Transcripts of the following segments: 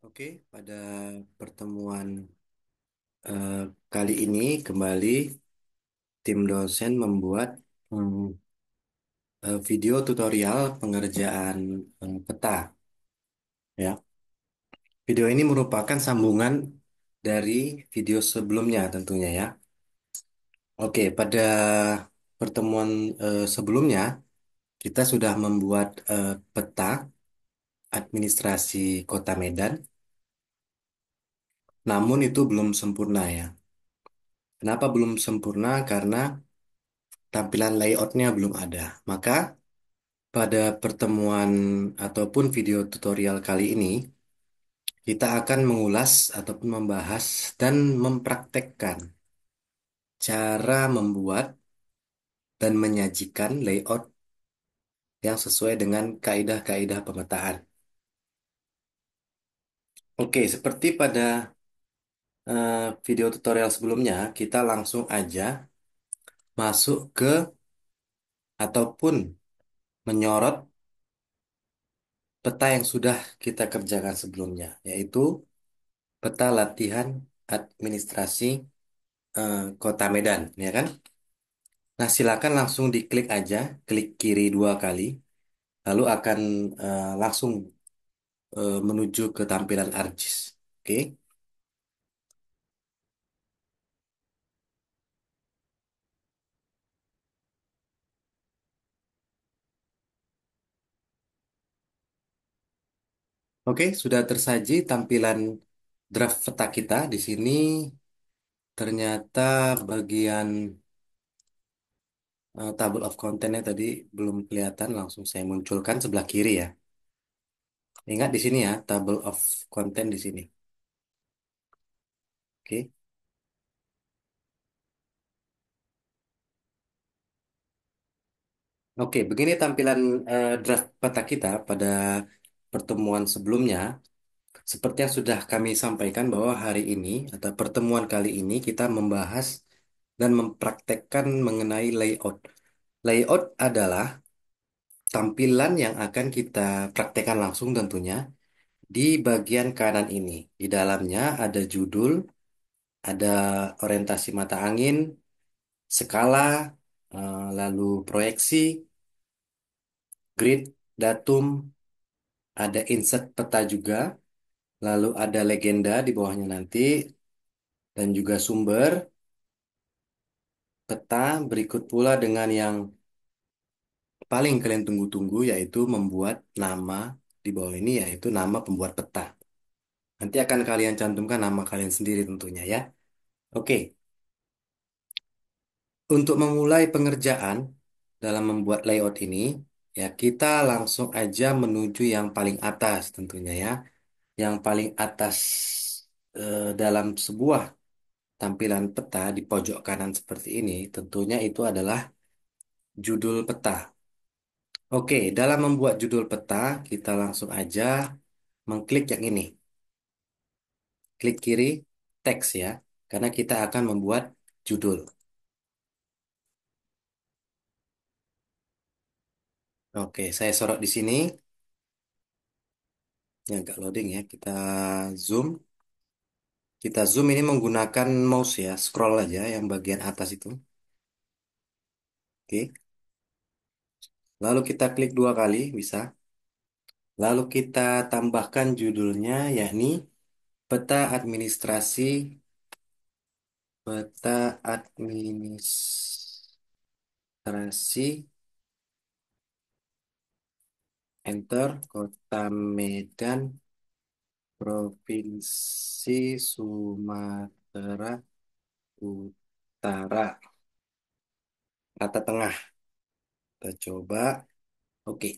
Oke, pada pertemuan eh, kali ini kembali tim dosen membuat hmm, video tutorial pengerjaan peta. Ya, video ini merupakan sambungan dari video sebelumnya tentunya ya. Oke, pada pertemuan sebelumnya kita sudah membuat peta administrasi Kota Medan, namun itu belum sempurna ya. Kenapa belum sempurna? Karena tampilan layoutnya belum ada. Maka pada pertemuan ataupun video tutorial kali ini, kita akan mengulas ataupun membahas dan mempraktekkan cara membuat dan menyajikan layout yang sesuai dengan kaidah-kaidah pemetaan. Oke, seperti pada video tutorial sebelumnya, kita langsung aja masuk ke ataupun menyorot peta yang sudah kita kerjakan sebelumnya, yaitu peta latihan administrasi Kota Medan, ya kan? Nah, silakan langsung diklik aja, klik kiri dua kali, lalu akan langsung menuju ke tampilan ArcGIS. Oke, oke, sudah tersaji tampilan draft peta kita di sini. Ternyata bagian table of contentnya tadi belum kelihatan, langsung saya munculkan sebelah kiri ya. Ingat di sini ya, table of content di sini. Oke. Oke, begini tampilan draft peta kita pada pertemuan sebelumnya. Seperti yang sudah kami sampaikan bahwa hari ini atau pertemuan kali ini kita membahas dan mempraktekkan mengenai layout. Layout adalah tampilan yang akan kita praktekkan langsung tentunya di bagian kanan ini. Di dalamnya ada judul, ada orientasi mata angin, skala, lalu proyeksi, grid, datum, ada insert peta juga, lalu ada legenda di bawahnya nanti, dan juga sumber peta berikut pula dengan yang paling kalian tunggu-tunggu yaitu membuat nama di bawah ini yaitu nama pembuat peta. Nanti akan kalian cantumkan nama kalian sendiri tentunya ya. Oke, untuk memulai pengerjaan dalam membuat layout ini, ya kita langsung aja menuju yang paling atas tentunya ya. Yang paling atas dalam sebuah tampilan peta di pojok kanan seperti ini, tentunya itu adalah judul peta. Oke, dalam membuat judul peta, kita langsung aja mengklik yang ini. Klik kiri, teks ya, karena kita akan membuat judul. Oke, saya sorot di sini. Ini agak loading ya, kita zoom. Kita zoom ini menggunakan mouse ya, scroll aja yang bagian atas itu. Oke, lalu kita klik dua kali, bisa. Lalu kita tambahkan judulnya, yakni peta administrasi, peta administrasi, enter, Kota Medan, Provinsi Sumatera Utara, rata tengah. Kita coba. Oke.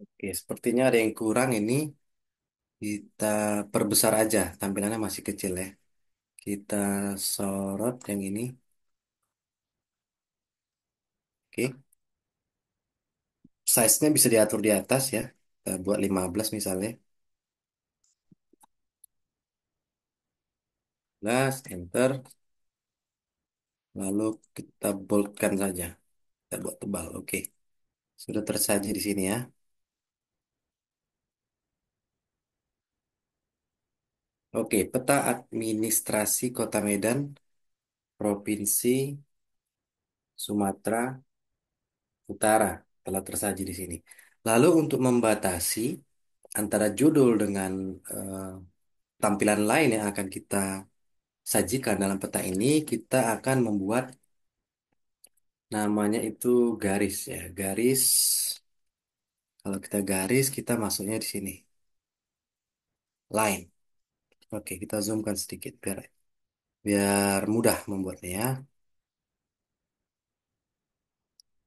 Oke, sepertinya ada yang kurang ini. Kita perbesar aja, tampilannya masih kecil ya. Kita sorot yang ini. Oke. Size-nya bisa diatur di atas ya. Kita buat 15 misalnya. 15, enter. Lalu kita boldkan saja. Kita buat tebal. Oke. Sudah tersaji di sini ya. Oke, peta administrasi Kota Medan, Provinsi Sumatera Utara telah tersaji di sini. Lalu untuk membatasi antara judul dengan eh, tampilan lain yang akan kita sajikan dalam peta ini, kita akan membuat namanya itu garis ya. Garis, kalau kita garis, kita masuknya di sini. Line. Oke, kita zoomkan sedikit biar mudah membuatnya ya.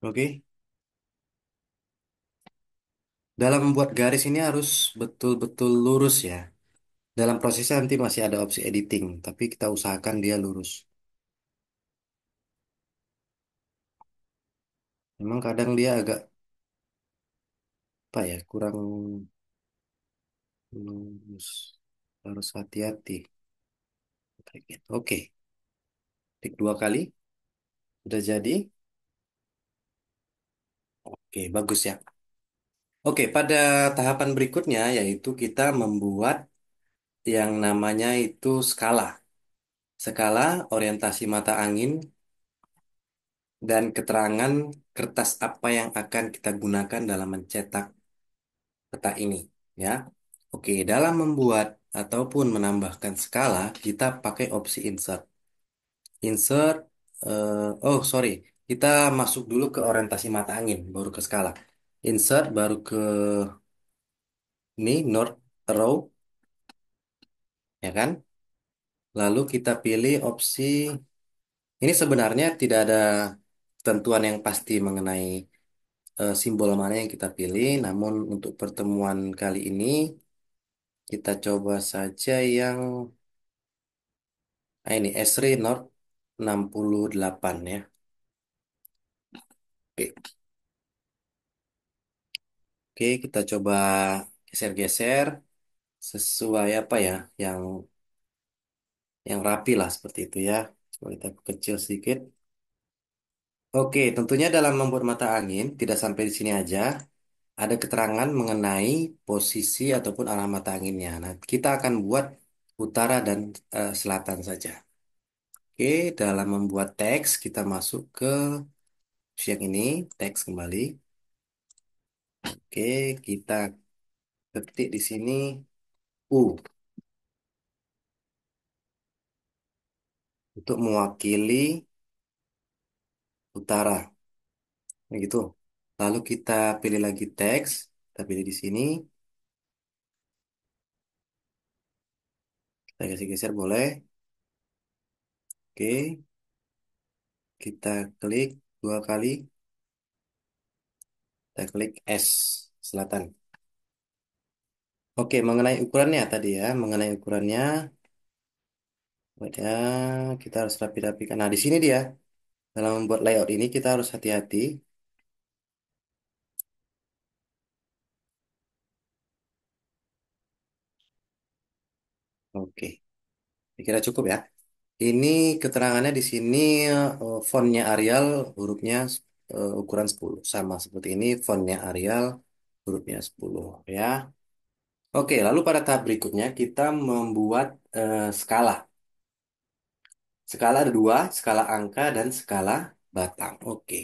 Oke. Dalam membuat garis ini harus betul-betul lurus ya. Dalam prosesnya nanti masih ada opsi editing, tapi kita usahakan dia lurus. Memang kadang dia agak apa ya, kurang lurus. Harus hati-hati. Oke, tik dua kali. Udah jadi. Oke, bagus ya. Oke, pada tahapan berikutnya yaitu kita membuat yang namanya itu skala. Skala orientasi mata angin dan keterangan kertas apa yang akan kita gunakan dalam mencetak peta ini, ya. Oke, dalam membuat ataupun menambahkan skala, kita pakai opsi insert. Insert, oh sorry, kita masuk dulu ke orientasi mata angin, baru ke skala. Insert, baru ke ini, North Row, ya kan? Lalu kita pilih opsi, ini sebenarnya tidak ada ketentuan yang pasti mengenai simbol mana yang kita pilih, namun untuk pertemuan kali ini, kita coba saja yang ini Esri North 68 ya. Oke, oke, kita coba geser-geser sesuai apa ya, yang rapi lah seperti itu ya. Coba kita kecil sedikit. Oke, tentunya dalam membuat mata angin tidak sampai di sini aja. Ada keterangan mengenai posisi ataupun arah mata anginnya. Nah, kita akan buat utara dan selatan saja. Oke, dalam membuat teks kita masuk ke yang ini, teks kembali. Oke, kita ketik di sini U untuk mewakili utara. Begitu. Lalu kita pilih lagi teks, kita pilih di sini, kita geser-geser boleh. Oke, kita klik dua kali, kita klik S selatan. Oke, mengenai ukurannya tadi ya, mengenai ukurannya, ya kita harus rapi-rapikan. Nah, di sini dia, dalam membuat layout ini kita harus hati-hati. Oke, saya kira cukup ya. Ini keterangannya di sini fontnya Arial, hurufnya ukuran 10. Sama seperti ini, fontnya Arial, hurufnya 10 ya. Oke, lalu pada tahap berikutnya kita membuat skala. Skala ada dua, skala angka dan skala batang. Oke,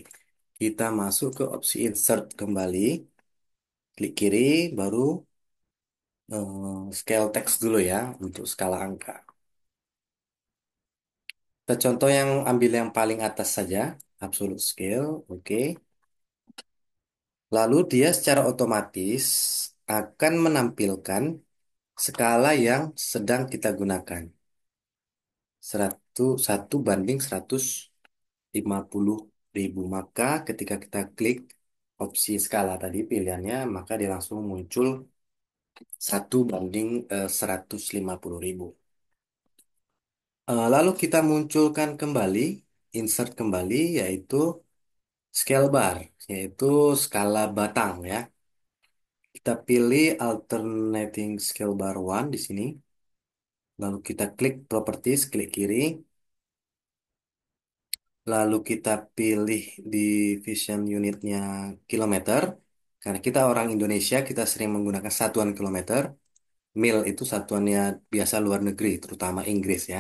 kita masuk ke opsi insert kembali, klik kiri, baru scale text dulu ya untuk skala angka. Kita contoh yang ambil yang paling atas saja, absolute scale, oke. Lalu dia secara otomatis akan menampilkan skala yang sedang kita gunakan. 1 1 banding 150.000. Maka ketika kita klik opsi skala tadi pilihannya, maka dia langsung muncul 1 banding 150.000. Lalu kita munculkan kembali, insert kembali, yaitu scale bar, yaitu skala batang ya. Kita pilih alternating scale bar one di sini. Lalu kita klik properties, klik kiri. Lalu kita pilih division unitnya kilometer. Karena kita orang Indonesia, kita sering menggunakan satuan kilometer. Mil itu satuannya biasa luar negeri, terutama Inggris ya.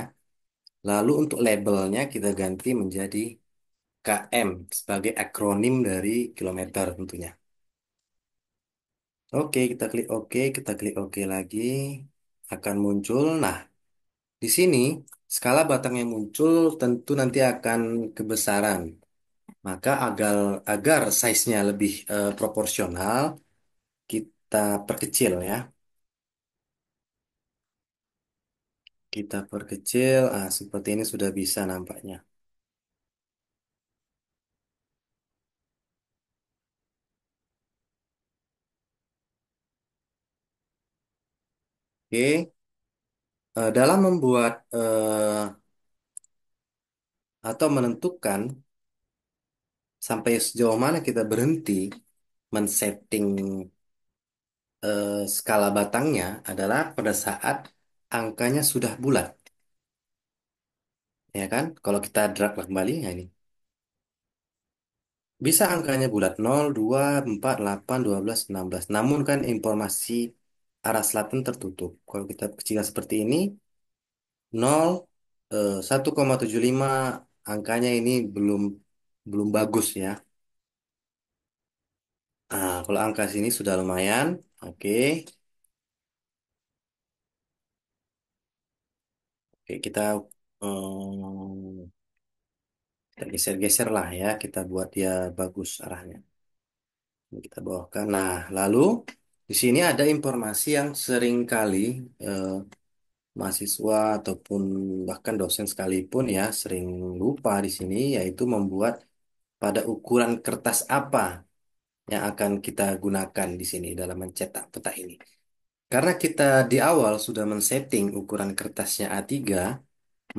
Lalu untuk labelnya kita ganti menjadi KM sebagai akronim dari kilometer tentunya. Oke, kita klik OK, kita klik OK lagi. Akan muncul. Nah, di sini skala batang yang muncul tentu nanti akan kebesaran. Maka agar size-nya lebih proporsional, kita perkecil ya. Kita perkecil, seperti ini sudah bisa nampaknya. Oke, dalam membuat atau menentukan sampai sejauh mana kita berhenti men-setting skala batangnya adalah pada saat angkanya sudah bulat, ya kan? Kalau kita drag kembali, ya ini. Bisa angkanya bulat 0, 2, 4, 8, 12, 16. Namun kan informasi arah selatan tertutup. Kalau kita kecilkan seperti ini, 0, 1,75 angkanya ini belum belum bagus ya. Kalau angka sini sudah lumayan. Oke, Oke kita geser-geser lah ya. Kita buat dia bagus arahnya. Ini kita bawakan. Nah, lalu di sini ada informasi yang sering kali eh, mahasiswa ataupun bahkan dosen sekalipun ya sering lupa di sini, yaitu membuat pada ukuran kertas apa yang akan kita gunakan di sini dalam mencetak peta ini. Karena kita di awal sudah men-setting ukuran kertasnya A3,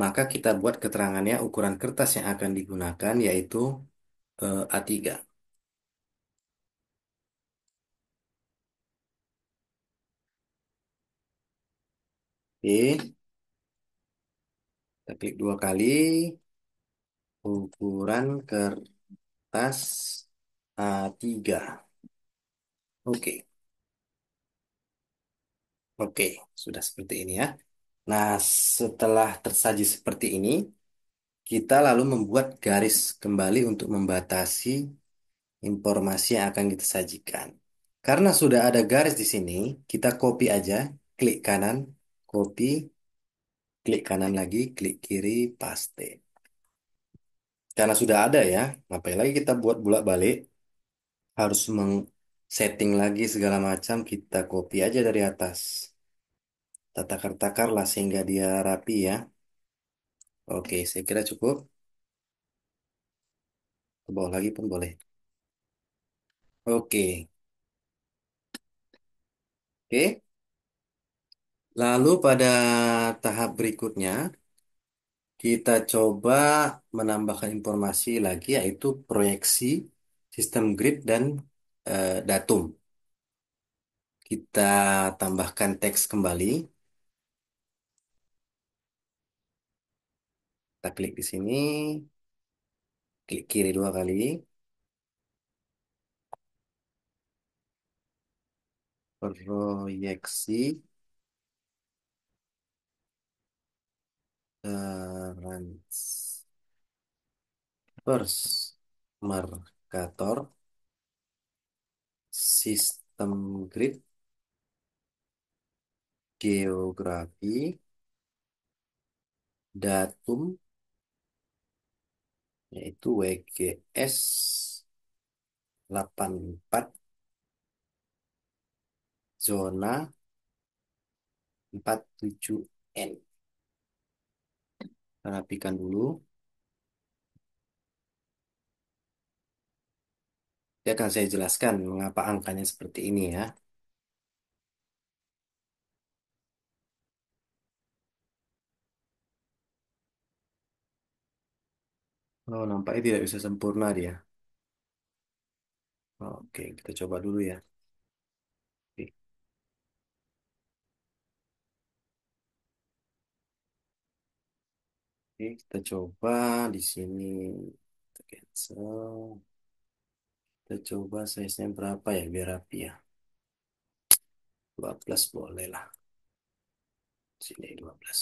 maka kita buat keterangannya ukuran kertas yang akan digunakan yaitu A3. Oke, kita klik dua kali ukuran kertas A3. Oke, oke, sudah seperti ini ya. Nah, setelah tersaji seperti ini, kita lalu membuat garis kembali untuk membatasi informasi yang akan kita sajikan. Karena sudah ada garis di sini, kita copy aja, klik kanan, copy, klik kanan lagi, klik kiri, paste. Karena sudah ada ya, ngapain lagi kita buat bolak-balik, harus setting lagi segala macam, kita copy aja dari atas. Kita takar-takar lah sehingga dia rapi ya. Oke, saya kira cukup. Ke bawah lagi pun boleh. Oke, oke. Lalu pada tahap berikutnya, kita coba menambahkan informasi lagi yaitu proyeksi, sistem grid, dan datum. Kita tambahkan teks kembali. Kita klik di sini, klik kiri dua kali. Proyeksi transverse Mercator, sistem grid, geografi, datum, yaitu WGS 84, zona 47N. Rapikan dulu. Dia akan saya jelaskan mengapa angkanya seperti ini ya. Oh, nampaknya tidak bisa sempurna dia. Oke, kita coba dulu ya. Oke, Oke, kita coba di sini. Kita cancel. Kita coba size-nya berapa ya biar rapi ya. 12 boleh lah. Sini 12.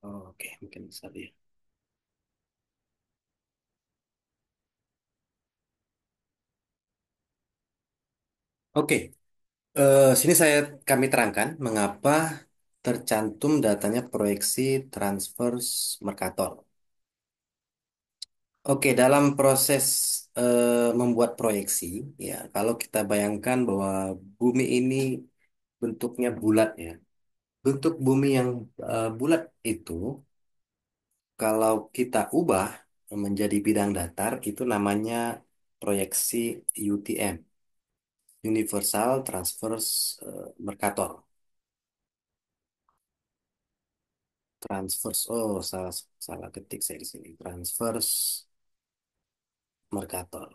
Oh, oke, mungkin bisa ya. Oke, sini kami terangkan mengapa tercantum datanya proyeksi transverse Mercator. Oke, dalam proses membuat proyeksi, ya, kalau kita bayangkan bahwa bumi ini bentuknya bulat ya. Bentuk bumi yang bulat itu, kalau kita ubah menjadi bidang datar, itu namanya proyeksi UTM, Universal Transverse Mercator. Transverse, oh salah salah ketik saya di sini. Transverse Mercator.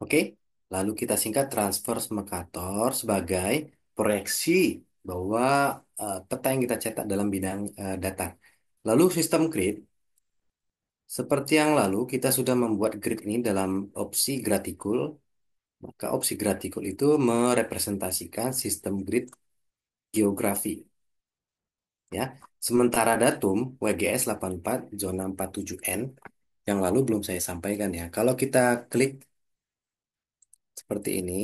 Oke, lalu kita singkat transverse Mercator sebagai proyeksi bahwa peta yang kita cetak dalam bidang datar. Lalu sistem grid, seperti yang lalu kita sudah membuat grid ini dalam opsi gratikul. Maka opsi gratikul itu merepresentasikan sistem grid geografi, ya. Sementara datum WGS 84 zona 47N yang lalu belum saya sampaikan ya. Kalau kita klik seperti ini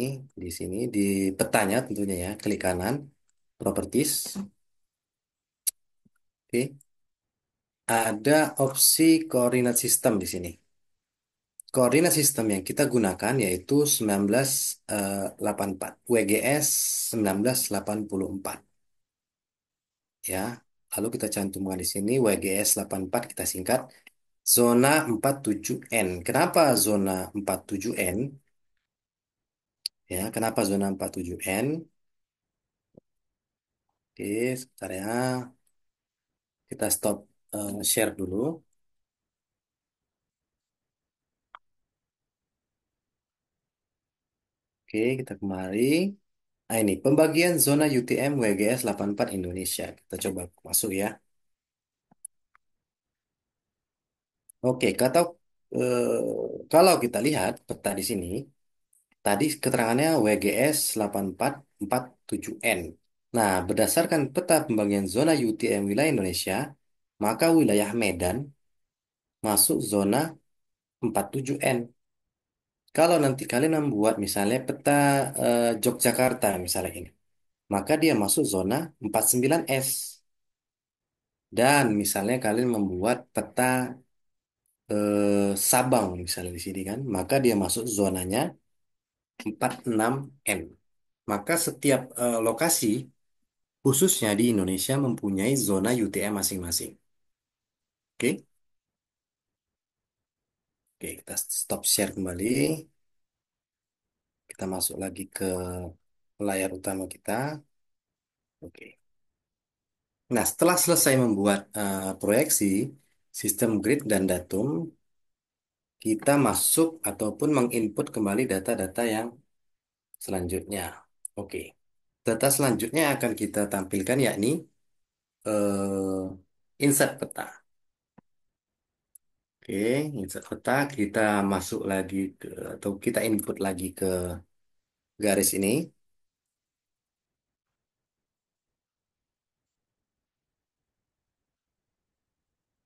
di sini di petanya tentunya ya, klik kanan, properties. Oke, ada opsi koordinat sistem di sini. Koordinat sistem yang kita gunakan yaitu 1984, WGS 1984 ya. Lalu kita cantumkan di sini WGS 84 kita singkat zona 47N. Kenapa zona 47N? Ya, kenapa zona 47N? Oke, sebentar ya. Kita stop share dulu. Oke, kita kembali. Nah, ini pembagian zona UTM WGS 84 Indonesia. Kita coba masuk ya. Oke, kalau kita lihat peta di sini, tadi keterangannya WGS 8447N. Nah, berdasarkan peta pembagian zona UTM wilayah Indonesia, maka wilayah Medan masuk zona 47N. Kalau nanti kalian membuat misalnya peta Yogyakarta misalnya ini, maka dia masuk zona 49S. Dan misalnya kalian membuat peta Sabang misalnya di sini kan, maka dia masuk zonanya 46M. Maka setiap lokasi khususnya di Indonesia mempunyai zona UTM masing-masing. Oke, oke, kita stop share kembali. Kita masuk lagi ke layar utama kita. Oke. Nah, setelah selesai membuat proyeksi sistem grid dan datum, kita masuk ataupun menginput kembali data-data yang selanjutnya. Oke. Data selanjutnya akan kita tampilkan yakni insert peta. Oke, insert peta kita masuk lagi ke atau kita input lagi ke garis ini.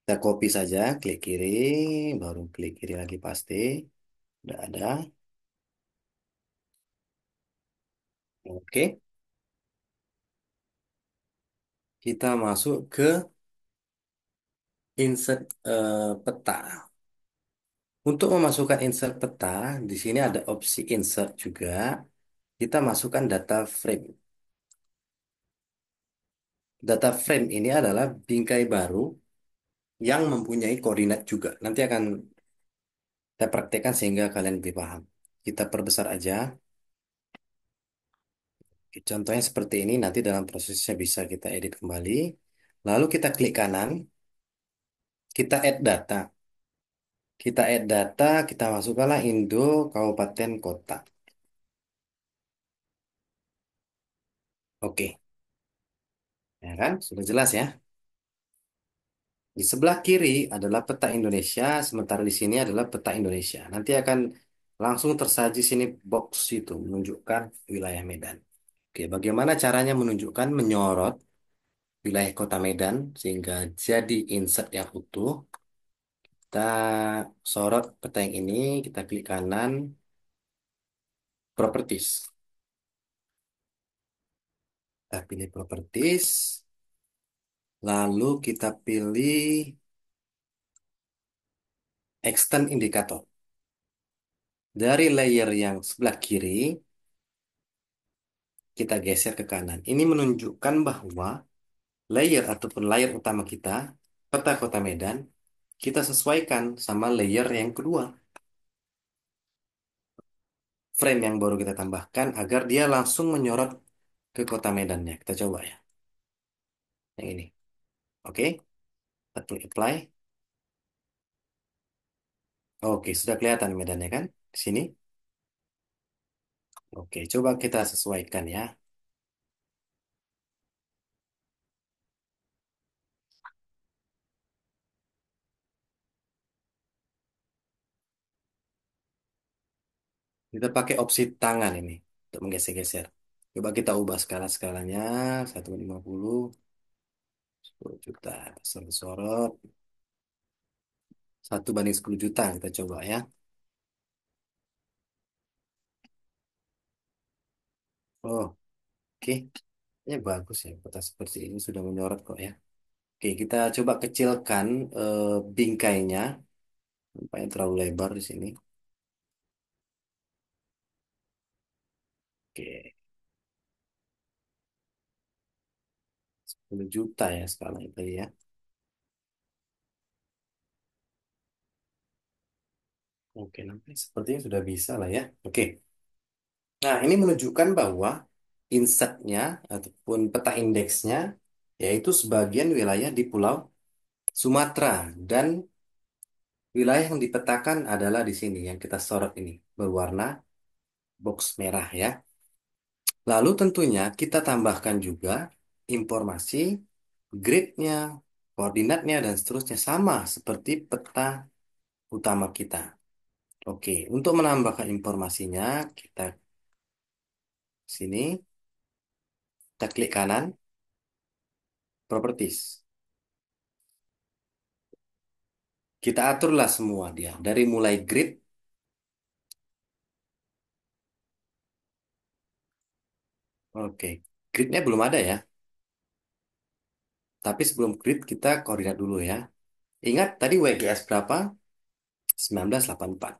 Kita copy saja, klik kiri, baru klik kiri lagi paste. Udah ada. Oke, kita masuk ke insert peta. Untuk memasukkan insert peta, di sini ada opsi insert juga. Kita masukkan data frame. Data frame ini adalah bingkai baru yang mempunyai koordinat juga. Nanti akan kita praktekkan sehingga kalian lebih paham. Kita perbesar aja. Oke, contohnya seperti ini, nanti dalam prosesnya bisa kita edit kembali. Lalu kita klik kanan, kita add data. Kita add data, kita masukkanlah Indo, Kabupaten, Kota. Oke, ya kan? Sudah jelas ya. Di sebelah kiri adalah peta Indonesia, sementara di sini adalah peta Indonesia. Nanti akan langsung tersaji sini box itu menunjukkan wilayah Medan. Oke, bagaimana caranya menunjukkan menyorot wilayah Kota Medan sehingga jadi insert yang utuh? Kita sorot peta yang ini, kita klik kanan, properties. Kita pilih properties, lalu kita pilih extend indicator. Dari layer yang sebelah kiri, kita geser ke kanan. Ini menunjukkan bahwa layer ataupun layer utama kita, peta Kota Medan, kita sesuaikan sama layer yang kedua. Frame yang baru kita tambahkan agar dia langsung menyorot ke Kota Medannya. Kita coba ya, yang ini. Oke, kita klik apply. Oke, sudah kelihatan medannya kan? Di sini. Oke, coba kita sesuaikan ya. Kita pakai opsi tangan ini untuk menggeser-geser. Coba kita ubah skala-skalanya 1/50, 10 juta. Sorot-sorot. 1/10 juta kita coba ya. Oh, oke. Ya bagus ya. Kota seperti ini sudah menyorot kok ya. Oke, kita coba kecilkan eh, bingkainya. Sampai terlalu lebar di sini. Oke, 10 juta ya skala itu ya. Oke, nanti sepertinya sudah bisa lah ya. Oke. Nah, ini menunjukkan bahwa insetnya ataupun peta indeksnya yaitu sebagian wilayah di Pulau Sumatera dan wilayah yang dipetakan adalah di sini yang kita sorot ini berwarna box merah ya. Lalu tentunya kita tambahkan juga informasi gridnya, koordinatnya dan seterusnya sama seperti peta utama kita. Oke, untuk menambahkan informasinya kita sini kita klik kanan properties. Kita aturlah semua dia dari mulai grid. Oke, gridnya belum ada ya. Tapi sebelum grid kita koordinat dulu ya. Ingat tadi WGS berapa? 1984.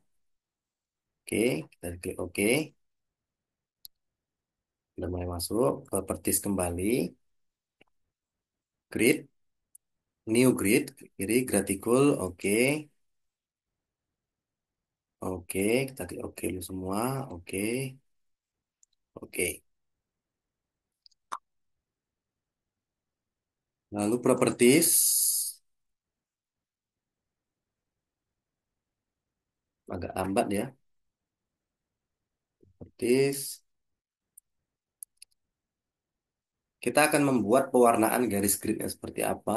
Oke, kita klik OK. Udah mulai masuk. Properties kembali. Grid. New grid. Kiri gratikul. Oke. Oke, kita klik OK dulu semua. Oke. Oke. Lalu properties. Agak lambat ya. Properties. Kita akan membuat pewarnaan garis gridnya seperti apa.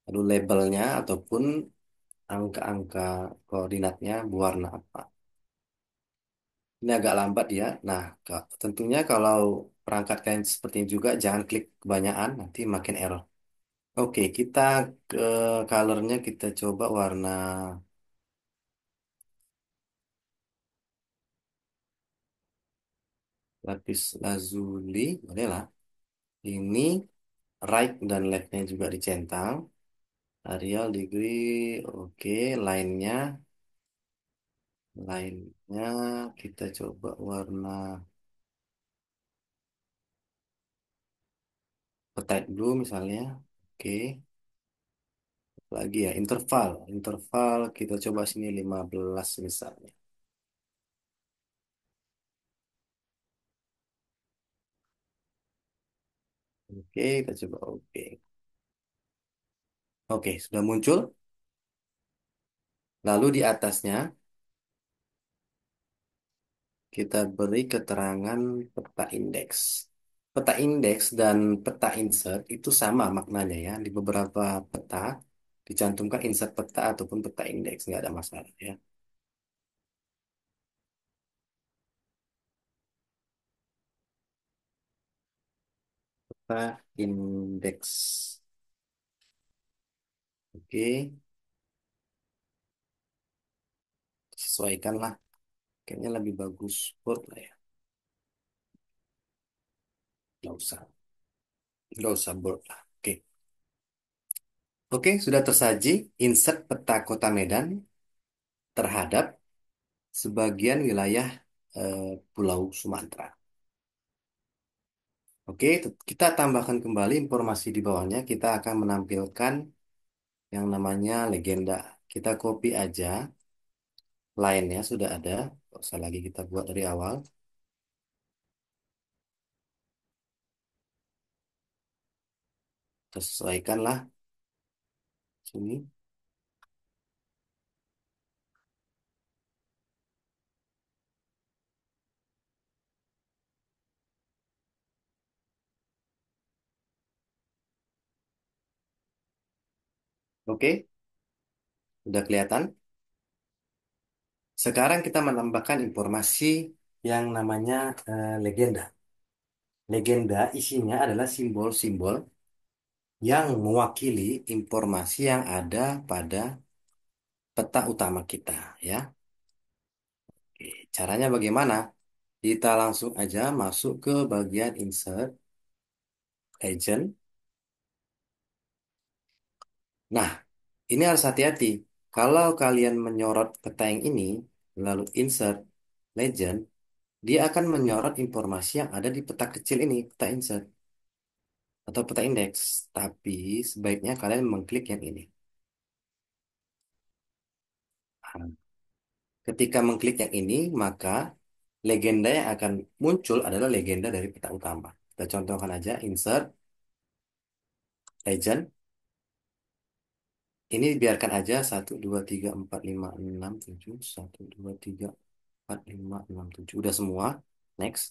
Lalu labelnya ataupun angka-angka koordinatnya berwarna apa. Ini agak lambat ya. Nah, tentunya kalau perangkat kalian seperti ini juga jangan klik kebanyakan, nanti makin error. Oke, kita ke colornya kita coba warna lapis lazuli, boleh lah. Ini right dan left-nya juga dicentang. Arial degree, oke. Line-nya, line-nya kita coba warna petai blue misalnya. Oke. Lagi ya, interval. Interval kita coba sini 15 misalnya. Oke, kita coba oke. Oke, sudah muncul. Lalu di atasnya kita beri keterangan peta indeks. Peta indeks dan peta insert itu sama maknanya ya. Di beberapa peta dicantumkan insert peta ataupun peta indeks, nggak ada masalah ya. Peta indeks. Oke, sesuaikan lah. Kayaknya lebih bagus Word lah ya. Nggak usah, nggak usah Word lah. Oke, oke, sudah tersaji insert peta Kota Medan terhadap sebagian wilayah Pulau Sumatera. Oke, kita tambahkan kembali informasi di bawahnya. Kita akan menampilkan yang namanya legenda. Kita copy aja, line-nya sudah ada. Nggak usah lagi kita buat dari awal. Kita sesuaikanlah sini. Oke, udah kelihatan. Sekarang kita menambahkan informasi yang namanya legenda. Legenda isinya adalah simbol-simbol yang mewakili informasi yang ada pada peta utama kita, ya. Oke, caranya bagaimana? Kita langsung aja masuk ke bagian insert legend. Nah, ini harus hati-hati. Kalau kalian menyorot peta yang ini, lalu insert legend, dia akan menyorot informasi yang ada di peta kecil ini, peta insert atau peta indeks. Tapi sebaiknya kalian mengklik yang ini. Nah, ketika mengklik yang ini, maka legenda yang akan muncul adalah legenda dari peta utama. Kita contohkan aja, insert legend. Ini biarkan aja 1 2 3 4 5 6 7 1 2 3 4 5 6 7. Udah semua. Next.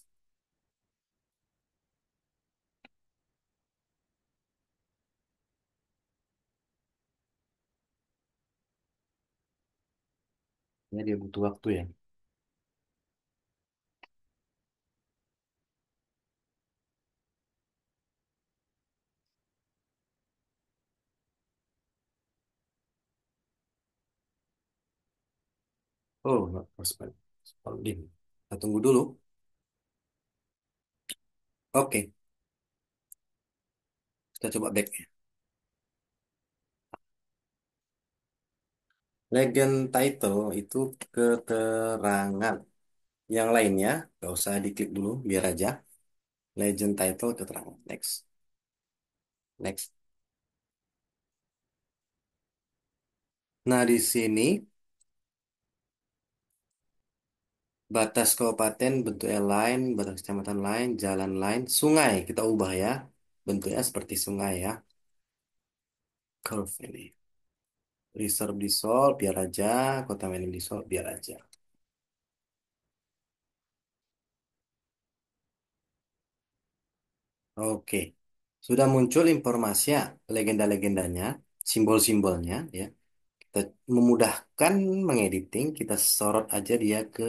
Ya, dia butuh waktu ya. Oh, not responding. Kita tunggu dulu. Oke, kita coba back ya. Legend title itu keterangan. Yang lainnya, gak usah diklik dulu, biar aja. Legend title keterangan. Next. Next. Nah, di sini batas kabupaten bentuknya line, batas kecamatan line, jalan line, sungai kita ubah ya. Bentuknya seperti sungai ya. Curve ini. Reserve dissolve biar aja, kota Medan dissolve biar aja. Oke. Sudah muncul informasinya, legenda-legendanya, simbol-simbolnya ya. Kita memudahkan mengediting, kita sorot aja dia ke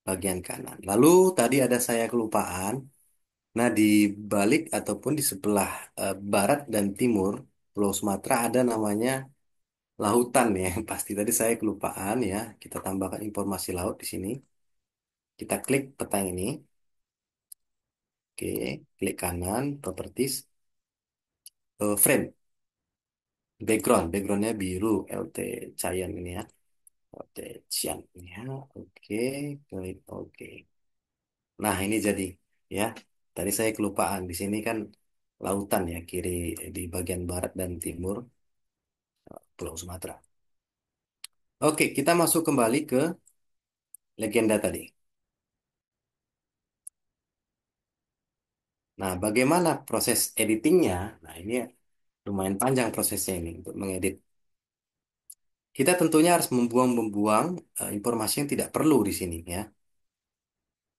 bagian kanan. Lalu tadi ada saya kelupaan. Nah, di balik ataupun di sebelah barat dan timur Pulau Sumatera ada namanya lautan ya. Pasti tadi saya kelupaan ya. Kita tambahkan informasi laut di sini. Kita klik peta yang ini. Oke, klik kanan, properties, frame, backgroundnya biru, LT Cyan ini ya. LT Cyan ini ya. Oke, klik oke. Nah, ini jadi ya. Tadi saya kelupaan. Di sini kan lautan ya, kiri di bagian barat dan timur Pulau Sumatera. Oke, kita masuk kembali ke legenda tadi. Nah, bagaimana proses editingnya? Nah, ini lumayan panjang prosesnya ini untuk mengedit. Kita tentunya harus membuang-membuang informasi yang tidak perlu di sini ya.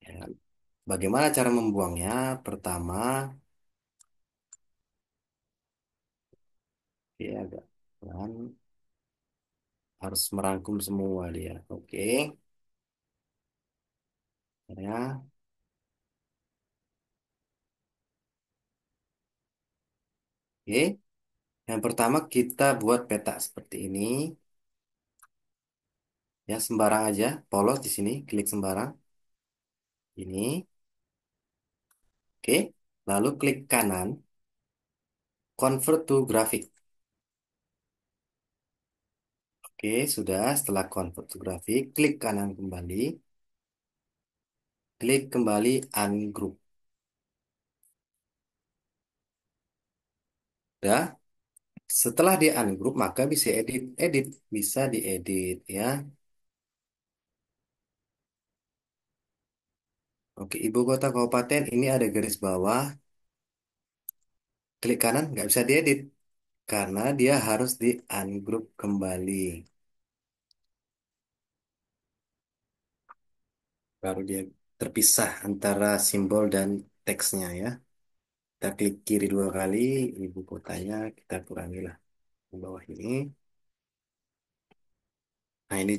Ya. Bagaimana cara membuangnya? Pertama, ya, Dan harus merangkum semua dia. Oke, ya. Oke. Yang pertama kita buat peta seperti ini. Ya, sembarang aja, polos di sini, klik sembarang. Ini, oke. Lalu klik kanan, convert to graphic. Oke, sudah. Setelah convert to graphic, klik kanan kembali, klik kembali ungroup. Udah. Setelah di ungroup, maka bisa edit, edit, bisa diedit ya. Oke, ibu kota kabupaten ini ada garis bawah, klik kanan nggak bisa diedit karena dia harus di ungroup kembali. Baru dia terpisah antara simbol dan teksnya ya. Kita klik kiri dua kali, ibu kotanya kita kurangi lah di bawah ini. Nah ini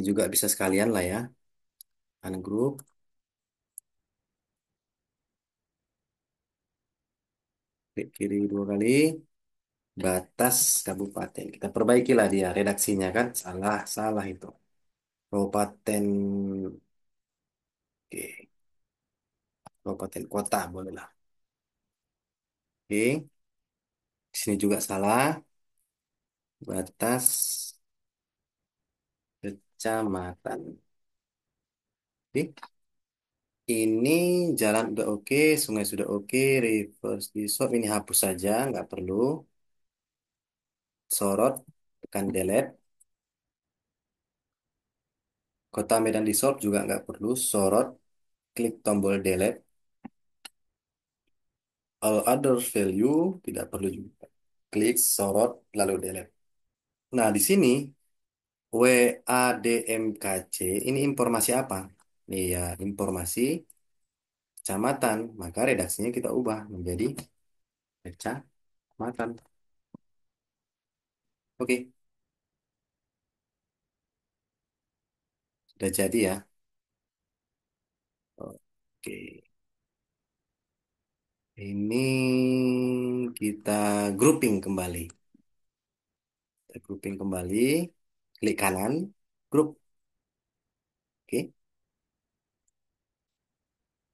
juga bisa sekalian lah ya, ungroup, klik kiri dua kali, batas kabupaten. Kita perbaiki lah dia redaksinya kan, salah salah itu. Kabupaten, oke, kabupaten kota boleh lah. Oke, di sini juga salah, batas kecamatan. Oke. Ini jalan udah oke, sungai sudah oke, reverse di shop ini hapus saja, nggak perlu. Sorot, tekan delete. Kota Medan di shop juga nggak perlu. Sorot, klik tombol delete. All other value tidak perlu juga. Klik sorot lalu delete. Nah di sini WADMKC ini informasi apa? Nih ya informasi kecamatan. Maka redaksinya kita ubah menjadi kecamatan. Oke, sudah jadi ya. Oke. Ini kita grouping kembali. Kita grouping kembali. Klik kanan. Group. Oke.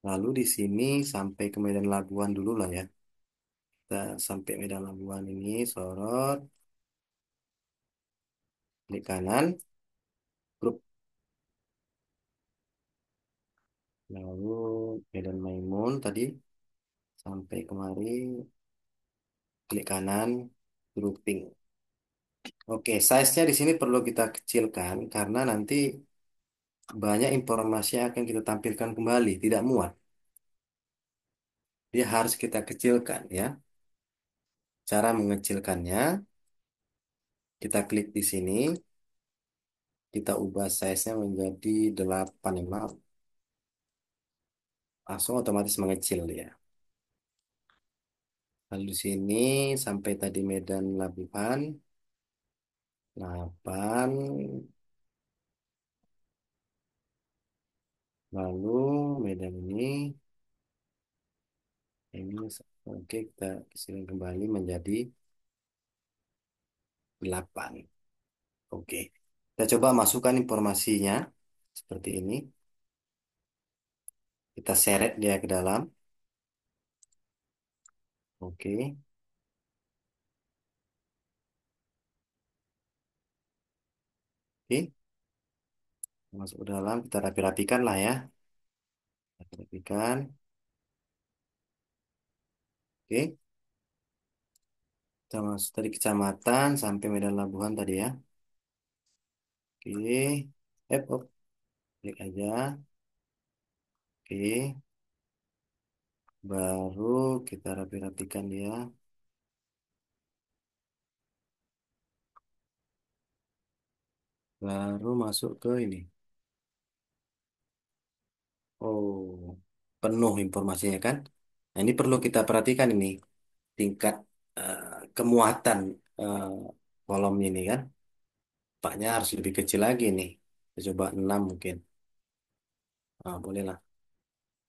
Lalu di sini sampai ke Medan Labuan dulu lah ya. Kita sampai Medan Labuan ini. Sorot. Klik kanan. Group. Lalu Medan Maimun tadi. Sampai kemari. Klik kanan. Grouping. Oke. Size-nya di sini perlu kita kecilkan. Karena nanti banyak informasi yang akan kita tampilkan kembali. Tidak muat. Dia harus kita kecilkan ya. Cara mengecilkannya, kita klik di sini, kita ubah size-nya menjadi 8, langsung otomatis mengecil dia. Lalu di sini sampai tadi Medan Labuhan, 8, lalu Medan ini, oke kita kecilkan kembali menjadi 8. Oke, kita coba masukkan informasinya seperti ini. Kita seret dia ke dalam. Oke, oke, masuk ke dalam, kita rapi-rapikan lah ya. Rapi-rapikan. Oke. Kita masuk dari kecamatan sampai Medan Labuhan tadi ya. Oke. Klik aja. Oke. Baru kita rapi-rapikan dia. Baru masuk ke ini. Oh, penuh informasinya kan. Nah, ini perlu kita perhatikan ini. tingkat kemuatan eh, kolom ini kan. Paknya harus lebih kecil lagi nih. Kita coba 6 mungkin. Ah, boleh lah.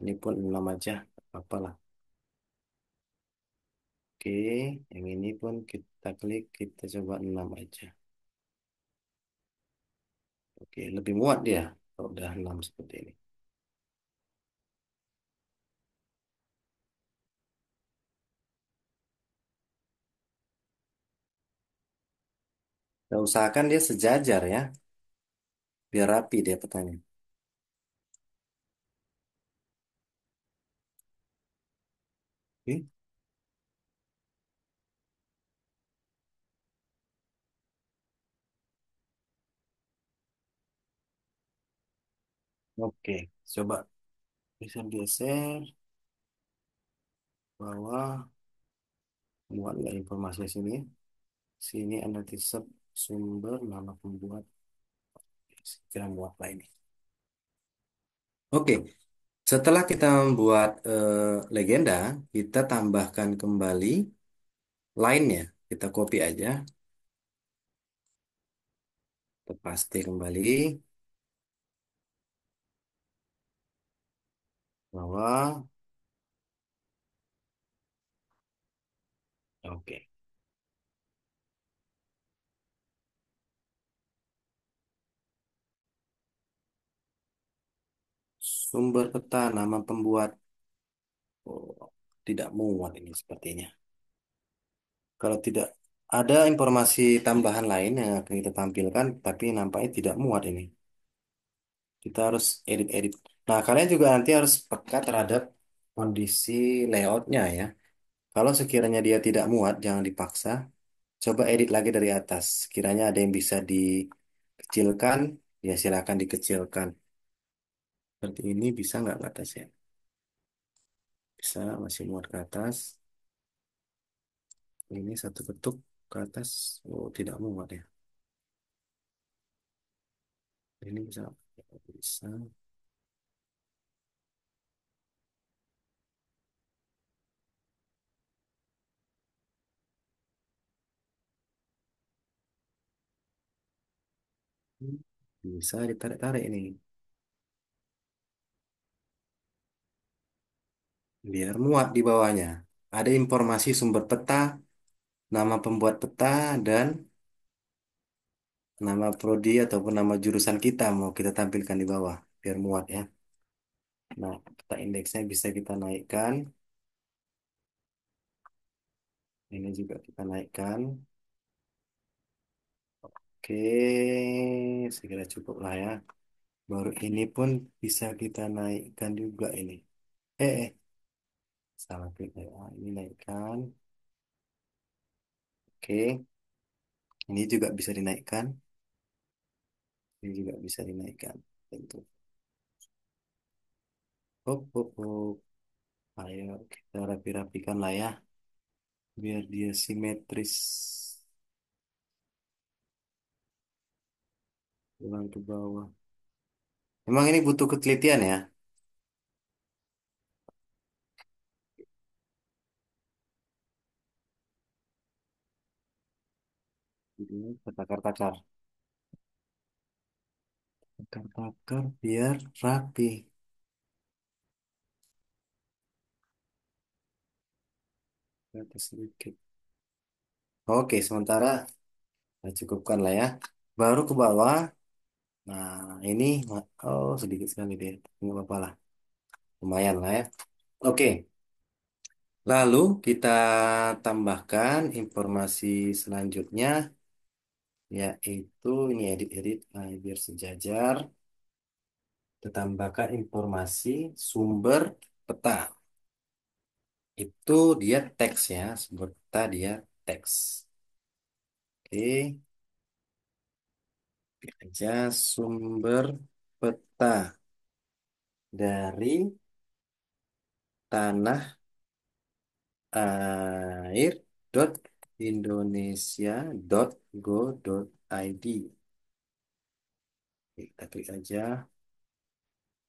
Ini pun 6 aja. Apalah. Oke, yang ini pun kita klik, kita coba 6 aja. Oke, lebih muat dia kalau udah 6 seperti ini. Kita usahakan dia sejajar ya, biar rapi dia petanya. Oke, oke. Coba bisa geser bawah, muat nggak informasi sini? Sini analisis sumber nama pembuat. Kira muat lah ini. Oke, setelah kita membuat legenda, kita tambahkan kembali line-nya. Kita copy aja, kita paste kembali bawah. Oke, sumber peta nama pembuat. Oh, tidak muat ini sepertinya. Kalau tidak ada informasi tambahan lain yang akan kita tampilkan, tapi nampaknya tidak muat ini. Kita harus edit-edit. Nah, kalian juga nanti harus peka terhadap kondisi layoutnya ya. Kalau sekiranya dia tidak muat, jangan dipaksa. Coba edit lagi dari atas. Kiranya ada yang bisa dikecilkan, ya silakan dikecilkan. Seperti ini bisa nggak ke atas ya? Bisa, masih muat ke atas. Ini satu ketuk ke atas. Oh, tidak muat ya. Ini bisa, bisa. Bisa ditarik-tarik ini. Biar muat di bawahnya. Ada informasi sumber peta, nama pembuat peta, dan nama prodi ataupun nama jurusan kita mau kita tampilkan di bawah. Biar muat ya. Nah, peta indeksnya bisa kita naikkan. Ini juga kita naikkan. Oke, segera cukup lah ya. Baru ini pun bisa kita naikkan juga ini. Salah klik ya. Ini naikkan. Oke, ini juga bisa dinaikkan. Ini juga bisa dinaikkan. Tentu. Hop, hop, hop. Ayo kita rapi-rapikan lah ya. Biar dia simetris. Ulang ke bawah. Memang ini butuh ketelitian ya. Ini takar-takar. Takar-takar biar rapi. Ke atas sedikit. Oke, sementara kita cukupkan lah ya. Baru ke bawah. Nah, ini oh sedikit sekali deh. Nggak apa-apa lah. Lumayan lah ya. Oke, lalu kita tambahkan informasi selanjutnya yaitu ini edit-edit biar sejajar. Kita tambahkan informasi sumber peta. Itu dia teks ya, sumber peta dia teks. Oke, aja sumber peta dari tanah air dot Indonesia dot go dot id. Oke, kita klik aja.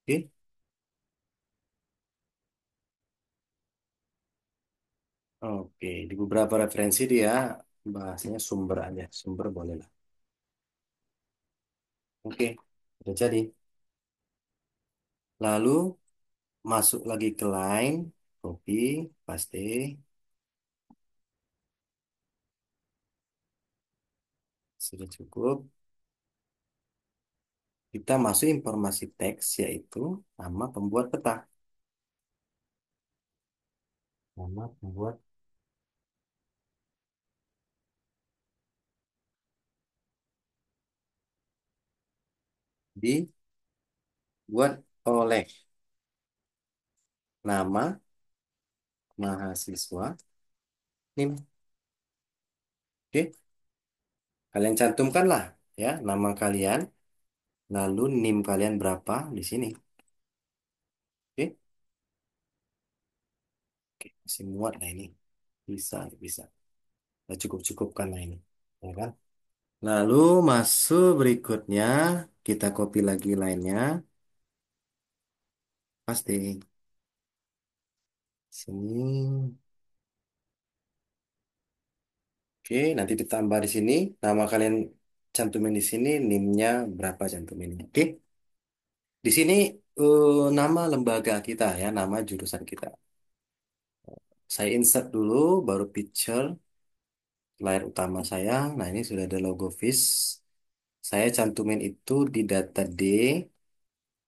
Oke, Oke, di beberapa referensi dia bahasanya sumber aja, sumber boleh lah. Oke, udah jadi. Lalu masuk lagi ke line, copy, paste, sudah cukup. Kita masuk informasi teks yaitu nama pembuat peta. Nama pembuat dibuat oleh nama mahasiswa NIM. Oke, kalian cantumkanlah ya nama kalian, lalu NIM kalian berapa di sini. Oke, oke, masih muat lah ini. Bisa, bisa. Kita cukup-cukupkan lah ini. Ya kan? Lalu masuk berikutnya, kita copy lagi lainnya, pasti sini. Oke, nanti ditambah di sini. Nama kalian cantumin di sini, NIM-nya berapa cantumin. Oke, di sini nama lembaga kita ya, nama jurusan kita. Saya insert dulu, baru picture layar utama saya. Nah, ini sudah ada logo Fish. Saya cantumin itu di data D,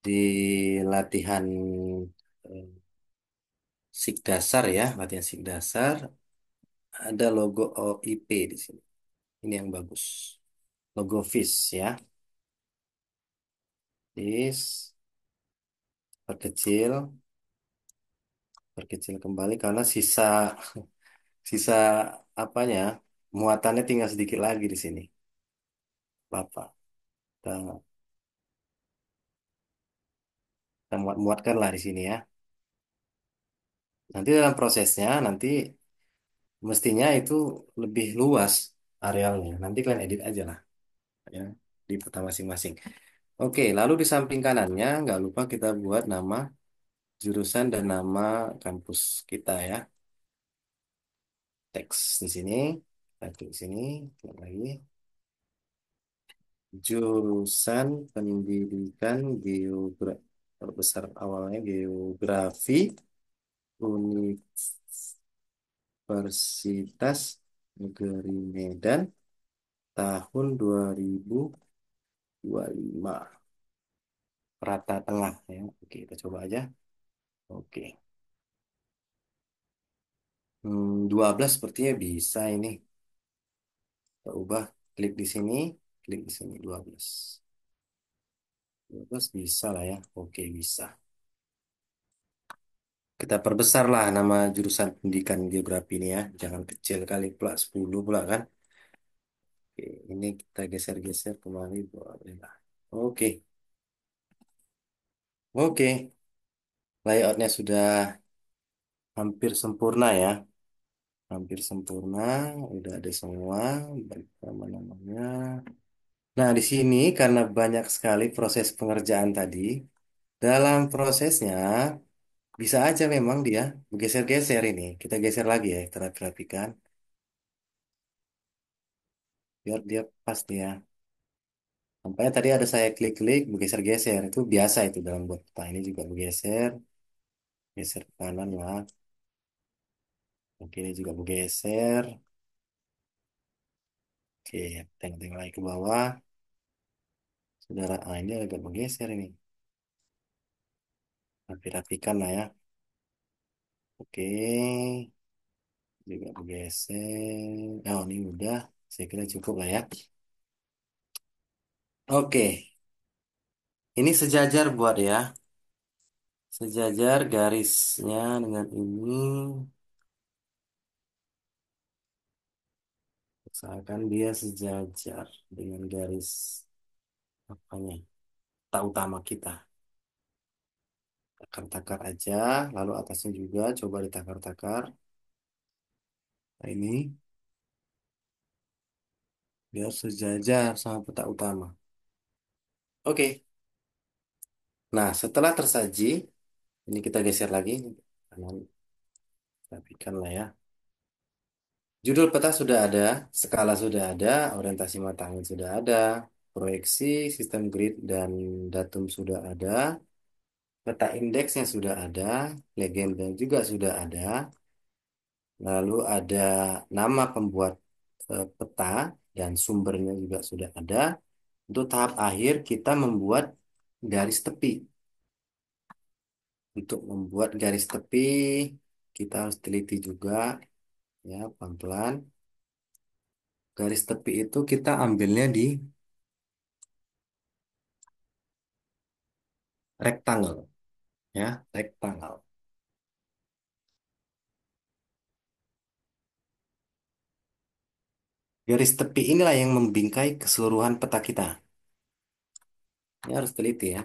di latihan eh, SIG dasar ya, latihan SIG dasar. Ada logo OIP di sini. Ini yang bagus. Logo Fish ya. Fish, perkecil, perkecil kembali karena sisa sisa apanya muatannya tinggal sedikit lagi di sini. Bapak, kita, kita muat-muatkan lah di sini ya. Nanti dalam prosesnya nanti mestinya itu lebih luas arealnya. Nanti kalian edit aja lah ya di peta masing-masing. Oke, lalu di samping kanannya nggak lupa kita buat nama jurusan dan nama kampus kita ya. Teks di sini, satu di sini, klik lagi. Jurusan Pendidikan Geografi, besar awalnya Geografi Universitas Negeri Medan tahun 2025. Rata tengah ya. Oke, kita coba aja. Oke. 12 sepertinya bisa ini. Kita ubah, klik di sini, klik di sini 12. 12 bisa lah ya. Oke, bisa. Kita perbesar lah nama jurusan pendidikan geografi ini ya. Jangan kecil kali pula 10 pula kan. Oke, ini kita geser-geser kembali boleh lah. Oke, oke. Layoutnya sudah hampir sempurna ya. Hampir sempurna. Udah ada semua. Baik nama-namanya. Nah, di sini karena banyak sekali proses pengerjaan tadi, dalam prosesnya bisa aja memang dia bergeser-geser ini. Kita geser lagi ya, kita rapikan biar dia pas dia. Sampainya tadi ada saya klik-klik, bergeser-geser. Itu biasa itu dalam buat peta ini juga bergeser, geser ke kanan lah. Oke, ini juga bergeser. Oke, tengok-tengok lagi ke bawah. Saudara, ini agak bergeser ini. Rapi-rapikan lah ya. Oke, juga bergeser. Oh, ini udah. Saya kira cukup lah ya. Oke, ini sejajar buat ya. Sejajar garisnya dengan ini. Usahakan dia sejajar dengan garis apanya? Tak utama kita. Takar-takar aja. Lalu atasnya juga coba ditakar-takar. Nah, ini biar sejajar sama peta utama. Oke. Nah, setelah tersaji, ini kita geser lagi. Kanan, rapikan lah ya. Judul peta sudah ada, skala sudah ada, orientasi matangnya sudah ada, proyeksi, sistem grid dan datum sudah ada, peta indeksnya sudah ada, legenda juga sudah ada, lalu ada nama pembuat peta dan sumbernya juga sudah ada. Untuk tahap akhir kita membuat garis tepi. Untuk membuat garis tepi kita harus teliti juga ya pelan-pelan. Garis tepi itu kita ambilnya di rectangle ya, rectangle. Garis tepi inilah yang membingkai keseluruhan peta kita. Ini harus teliti ya.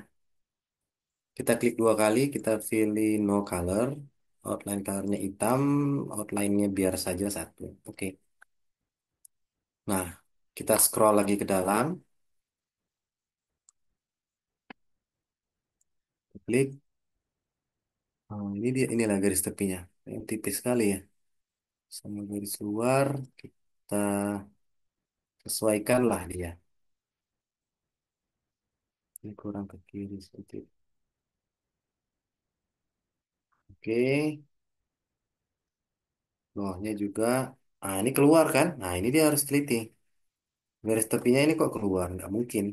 Kita klik dua kali, kita pilih no color. Outline colornya hitam, outline-nya biar saja satu. Oke. Nah, kita scroll lagi ke dalam, klik. Oh, ini dia, inilah garis tepinya. Yang tipis sekali ya. Sama garis luar, kita sesuaikan lah dia. Ini kurang ke kiri sedikit. Oke, bawahnya juga. Nah, ini keluar kan? Nah, ini dia harus teliti. Garis tepinya ini kok keluar? Nggak mungkin.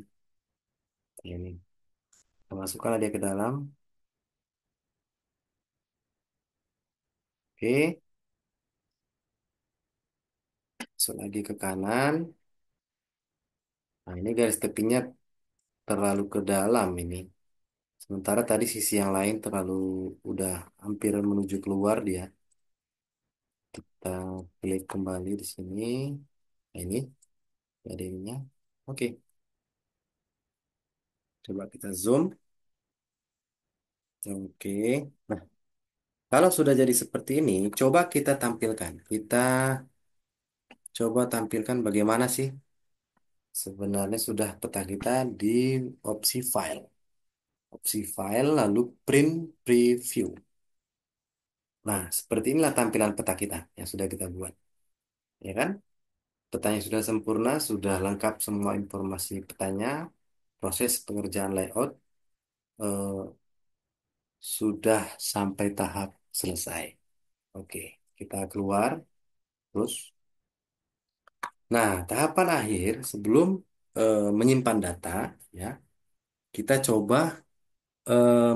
Ini. Kita masukkan dia ke dalam. Oke, masuk lagi ke kanan. Nah, ini garis tepinya terlalu ke dalam ini. Sementara tadi sisi yang lain terlalu udah hampir menuju keluar dia. Kita klik kembali di sini. Nah, ini ada ininya. Oke, coba kita zoom. Oke. Nah, kalau sudah jadi seperti ini, coba kita tampilkan. Kita coba tampilkan bagaimana sih sebenarnya sudah peta kita di opsi file. Opsi file lalu print preview. Nah, seperti inilah tampilan peta kita yang sudah kita buat. Ya kan? Petanya sudah sempurna, sudah lengkap semua informasi petanya, proses pengerjaan layout eh, sudah sampai tahap selesai. Oke, kita keluar terus. Nah, tahapan akhir sebelum menyimpan data, ya, kita coba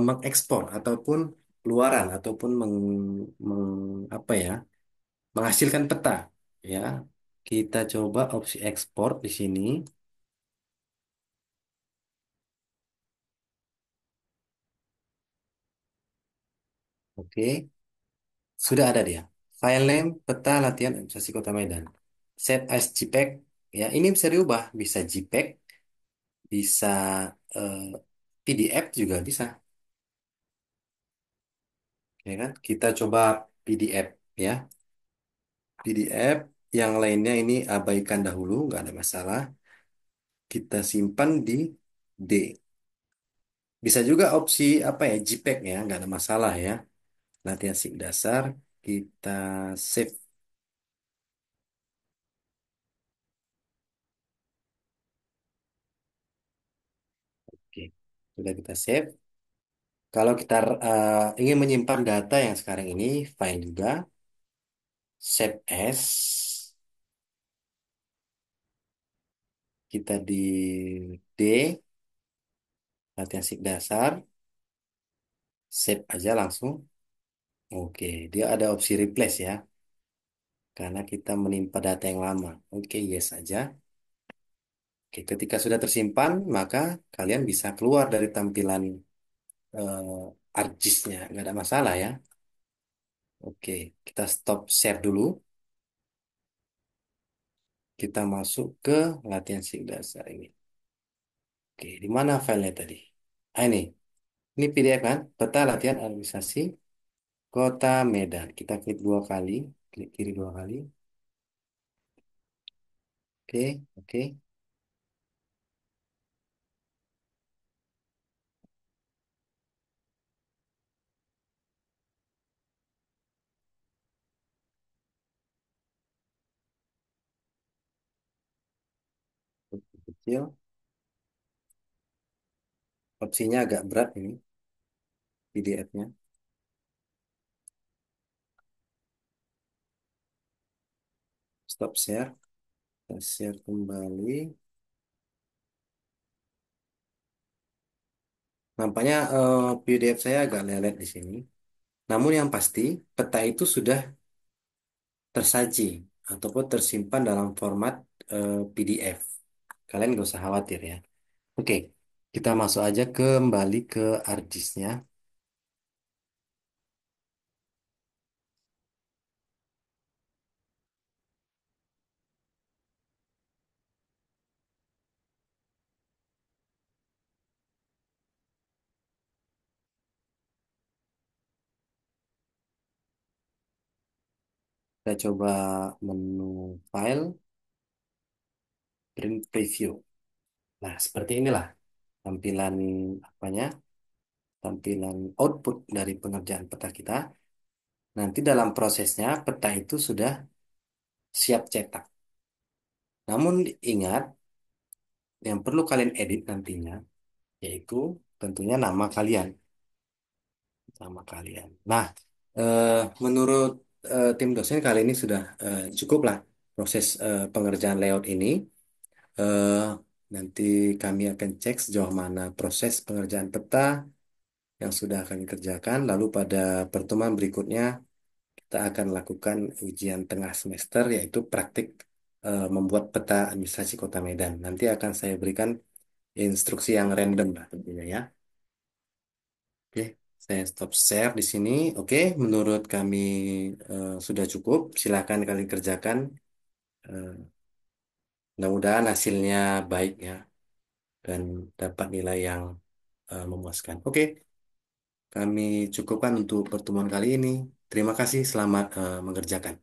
mengekspor ataupun keluaran ataupun apa ya, menghasilkan peta, ya. Kita coba opsi ekspor di sini. Oke, sudah ada dia. File name peta latihan administrasi Kota Medan. Save as JPEG, ya. Ini bisa diubah, bisa JPEG, bisa eh, PDF juga bisa, ya kan? Kita coba PDF, ya. PDF yang lainnya ini abaikan dahulu, nggak ada masalah. Kita simpan di D. Bisa juga opsi apa ya, JPEG ya, nggak ada masalah ya. Latihan sik dasar, kita save. Oke, sudah kita save. Kalau kita ingin menyimpan data yang sekarang ini, file juga, save as, kita di D, latihan sik dasar, save aja langsung. Oke, dia ada opsi replace ya, karena kita menimpa data yang lama. Oke, yes saja. Oke, ketika sudah tersimpan, maka kalian bisa keluar dari tampilan ArcGIS-nya, nggak ada masalah ya. Oke, kita stop share dulu. Kita masuk ke latihan sik dasar ini. Oke, di mana filenya tadi? Ah, ini PDF kan? Peta latihan administrasi Kota Medan. Kita klik dua kali, klik kiri dua kali. Oke, oke. kecil. Opsinya agak berat ini PDF-nya. Stop share. Kita share kembali. Nampaknya PDF saya agak lelet di sini. Namun yang pasti peta itu sudah tersaji ataupun tersimpan dalam format PDF. Kalian gak usah khawatir ya. Oke, kita masuk aja kembali ke ArcGIS-nya. Kita coba menu file, print preview. Nah, seperti inilah tampilan apanya, tampilan output dari pengerjaan peta kita. Nanti dalam prosesnya peta itu sudah siap cetak. Namun ingat, yang perlu kalian edit nantinya yaitu tentunya nama kalian. Nah, eh, menurut tim dosen kali ini sudah cukup lah proses pengerjaan layout ini. Eh, Nanti kami akan cek sejauh mana proses pengerjaan peta yang sudah kami kerjakan. Lalu pada pertemuan berikutnya kita akan lakukan ujian tengah semester yaitu praktik membuat peta administrasi Kota Medan. Nanti akan saya berikan instruksi yang random lah tentunya ya. Oke, saya stop share di sini. Oke, menurut kami sudah cukup. Silakan kalian kerjakan. Eh, Mudah-mudahan hasilnya baik ya dan dapat nilai yang memuaskan. Oke, kami cukupkan untuk pertemuan kali ini. Terima kasih, selamat mengerjakan.